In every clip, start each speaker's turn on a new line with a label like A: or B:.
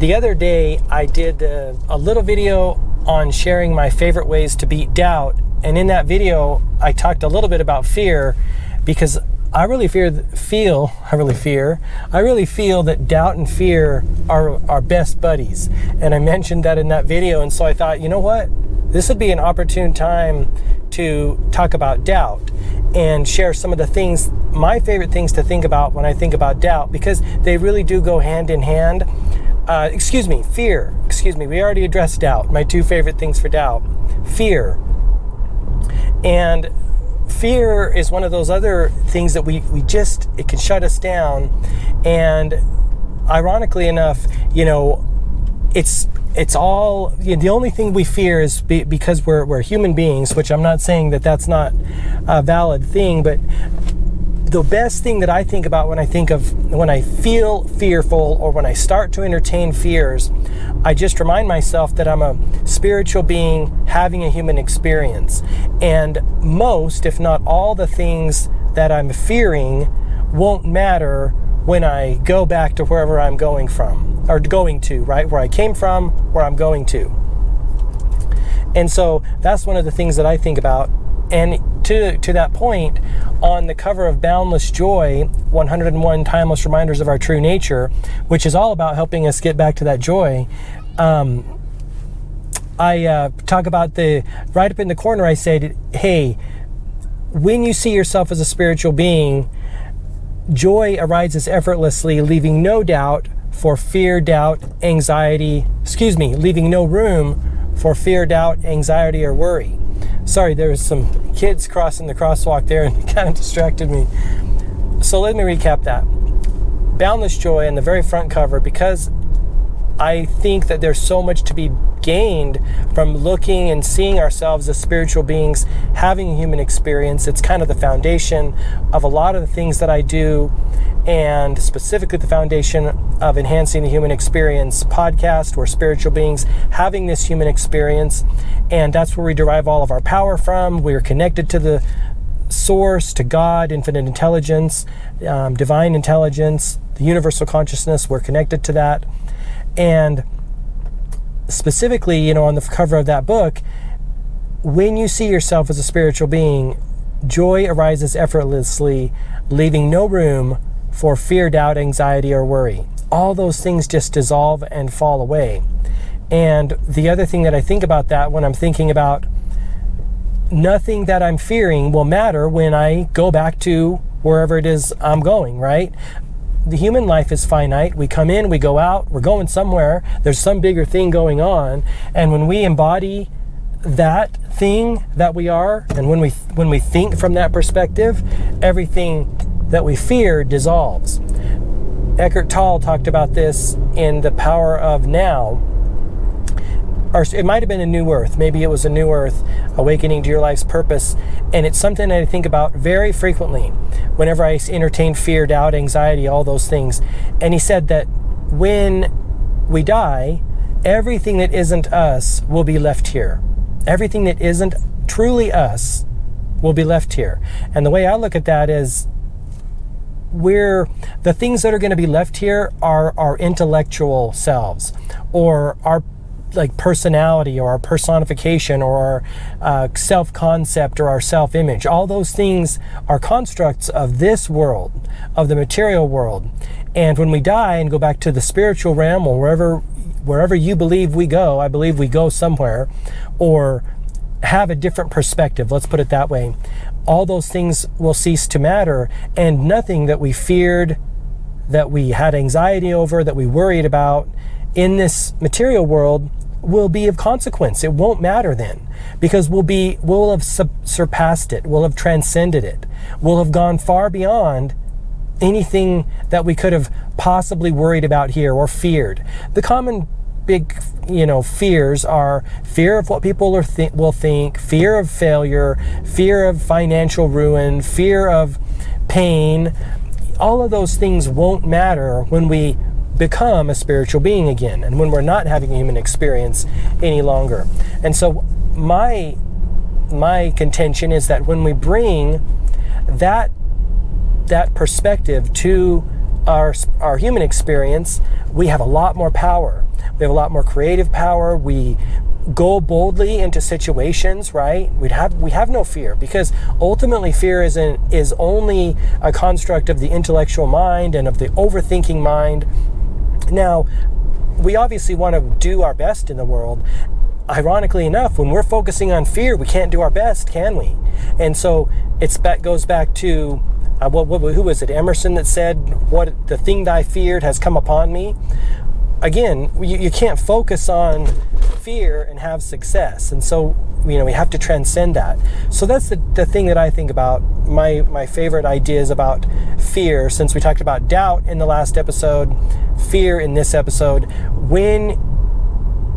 A: The other day, I did a little video on sharing my favorite ways to beat doubt. And in that video, I talked a little bit about fear, because I really feel that doubt and fear are best buddies. And I mentioned that in that video. And so I thought, you know what? This would be an opportune time to talk about doubt and share some of the things, my favorite things to think about when I think about doubt, because they really do go hand in hand. Fear. We already addressed doubt. My two favorite things for doubt. Fear. And fear is one of those other things that it can shut us down. And ironically enough, it's all, the only thing we fear is because we're human beings, which I'm not saying that that's not a valid thing, but the best thing that I think about when I feel fearful or when I start to entertain fears, I just remind myself that I'm a spiritual being having a human experience. And most, if not all, the things that I'm fearing won't matter when I go back to wherever I'm going to, right? Where I came from, where I'm going to. And so that's one of the things that I think about. And to that point, on the cover of Boundless Joy, 101 Timeless Reminders of Our True Nature, which is all about helping us get back to that joy, I talk about right up in the corner, I said, hey, when you see yourself as a spiritual being, joy arises effortlessly, leaving no doubt for fear, doubt, anxiety, leaving no room for fear, doubt, anxiety, or worry. Sorry, there was some kids crossing the crosswalk there and it kind of distracted me. So let me recap that. Boundless Joy on the very front cover, because I think that there's so much to be gained from looking and seeing ourselves as spiritual beings having a human experience. It's kind of the foundation of a lot of the things that I do, and specifically the foundation of Enhancing the Human Experience podcast. We're spiritual beings having this human experience, and that's where we derive all of our power from. We're connected to the source, to God, infinite intelligence, divine intelligence, the universal consciousness. We're connected to that. And specifically, on the cover of that book, when you see yourself as a spiritual being, joy arises effortlessly, leaving no room for fear, doubt, anxiety, or worry. All those things just dissolve and fall away. And the other thing that I think about that when I'm thinking about nothing that I'm fearing will matter when I go back to wherever it is I'm going, right? The human life is finite. We come in, we go out, we're going somewhere. There's some bigger thing going on. And when we embody that thing that we are, and when we think from that perspective, everything that we fear dissolves. Eckhart Tolle talked about this in The Power of Now. Or it might have been A New Earth. Maybe it was A New Earth, Awakening to Your Life's Purpose. And it's something that I think about very frequently whenever I entertain fear, doubt, anxiety, all those things. And he said that when we die, everything that isn't us will be left here. Everything that isn't truly us will be left here. And the way I look at that is the things that are going to be left here are our intellectual selves, or our personality, or our personification, or our self-concept, or our self-image. All those things are constructs of this world, of the material world. And when we die and go back to the spiritual realm, or wherever you believe we go, I believe we go somewhere, or have a different perspective, let's put it that way, all those things will cease to matter, and nothing that we feared, that we had anxiety over, that we worried about in this material world will be of consequence. It won't matter then, because we'll have surpassed it, we'll have transcended it, we'll have gone far beyond anything that we could have possibly worried about here or feared. The common big fears are fear of what people will think, fear of failure, fear of financial ruin, fear of pain. All of those things won't matter when we become a spiritual being again, and when we're not having a human experience any longer. And so my contention is that when we bring that perspective to our human experience, we have a lot more power. We have a lot more creative power. We go boldly into situations, right? We have no fear, because ultimately fear is only a construct of the intellectual mind and of the overthinking mind. Now, we obviously want to do our best in the world. Ironically enough, when we're focusing on fear, we can't do our best, can we? And so goes back to who was it? Emerson that said, "What the thing that I feared has come upon me." Again, you can't focus on fear and have success, and so we have to transcend that. So that's the thing that I think about. My favorite ideas about fear, since we talked about doubt in the last episode, fear in this episode. When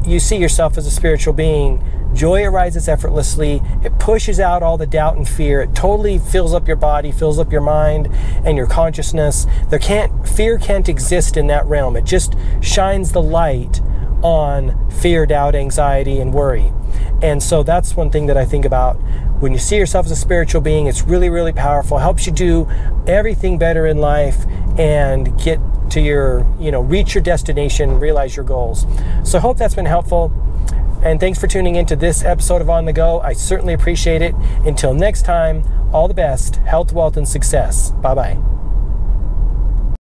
A: you see yourself as a spiritual being, joy arises effortlessly. It pushes out all the doubt and fear. It totally fills up your body, fills up your mind and your consciousness. Fear can't exist in that realm. It just shines the light on fear, doubt, anxiety, and worry. And so that's one thing that I think about. When you see yourself as a spiritual being, it's really, really powerful. It helps you do everything better in life and get to reach your destination, realize your goals. So I hope that's been helpful. And thanks for tuning into this episode of On The Go. I certainly appreciate it. Until next time, all the best, health, wealth, and success. Bye-bye.